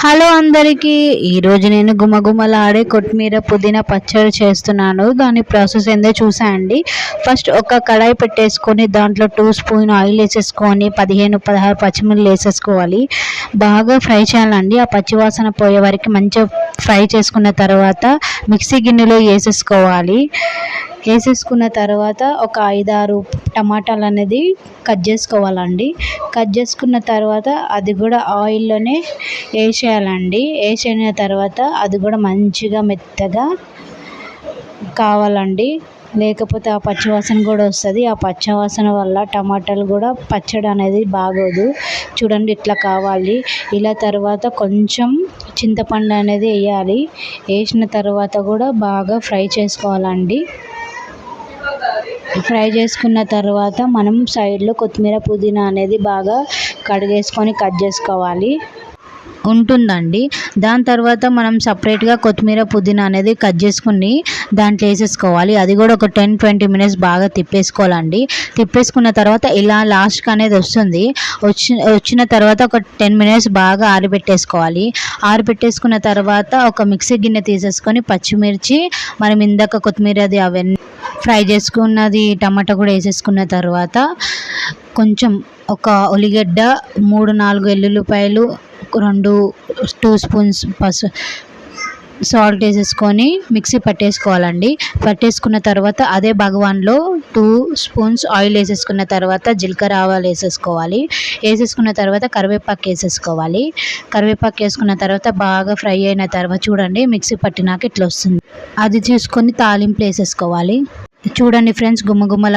Hello అందరికీ. ఈరోజు నేను గుమగుమలాడే కొత్తిమీర పుదీనా పచ్చడి చేస్తున్నాను. దాని ప్రాసెస్ ఏందో చూసేయండి. ఫస్ట్ ఒక కడాయి పెట్టేసుకొని దాంట్లో 2 స్పూన్ ఆయిల్ వేసేసుకొని 15-16 పచ్చిమిర్చి వేసేసుకోవాలి. బాగా ఫ్రై చేయాలండి. ఆ పచ్చివాసన పోయే వరకు మంచిగా ఫ్రై చేసుకున్న తర్వాత మిక్సీ గిన్నెలో వేసేసుకోవాలి. వేసేసుకున్న తర్వాత ఒక 5-6 టమాటాలు అనేది కట్ చేసుకోవాలండి. కట్ చేసుకున్న తర్వాత అది కూడా ఆయిల్లోనే వేసేయాలండి. వేసిన తర్వాత అది కూడా మంచిగా మెత్తగా కావాలండి. లేకపోతే ఆ పచ్చివాసన కూడా వస్తుంది. ఆ పచ్చివాసన వల్ల టమాటాలు కూడా పచ్చడి అనేది బాగోదు. చూడండి ఇట్లా కావాలి. ఇలా తర్వాత కొంచెం చింతపండు అనేది వేయాలి. వేసిన తర్వాత కూడా బాగా ఫ్రై చేసుకోవాలండి. ఫ్రై చేసుకున్న తర్వాత మనం సైడ్లో కొత్తిమీర పుదీనా అనేది బాగా కడిగేసుకొని కట్ చేసుకోవాలి ఉంటుందండి. దాని తర్వాత మనం సపరేట్గా కొత్తిమీర పుదీనా అనేది కట్ చేసుకుని దాంట్లో వేసేసుకోవాలి. అది కూడా ఒక 10-20 మినిట్స్ బాగా తిప్పేసుకోవాలండి. తిప్పేసుకున్న తర్వాత ఇలా లాస్ట్కి అనేది వస్తుంది. వచ్చిన తర్వాత ఒక 10 మినిట్స్ బాగా ఆరబెట్టేసుకోవాలి. ఆరబెట్టేసుకున్న తర్వాత ఒక మిక్సీ గిన్నె తీసేసుకొని పచ్చిమిర్చి మనం ఇందాక కొత్తిమీరది అవన్నీ ఫ్రై చేసుకున్నది టమాటా కూడా వేసేసుకున్న తర్వాత కొంచెం ఒక ఉల్లిగడ్డ 3-4 వెల్లుల్లిపాయలు 2 స్పూన్స్ సాల్ట్ వేసేసుకొని మిక్సీ పట్టేసుకోవాలండి. పట్టేసుకున్న తర్వాత అదే భగవాన్లో 2 స్పూన్స్ ఆయిల్ వేసేసుకున్న తర్వాత జీలకర్ర ఆవాలు వేసేసుకోవాలి. వేసేసుకున్న తర్వాత కరివేపాకు వేసేసుకోవాలి. కరివేపాకు వేసుకున్న తర్వాత బాగా ఫ్రై అయిన తర్వాత చూడండి మిక్సీ పట్టినాక ఇట్లా వస్తుంది. అది చూసుకొని తాలింపు వేసేసుకోవాలి. చూడండి ఫ్రెండ్స్ గుమ్మగుమ్మల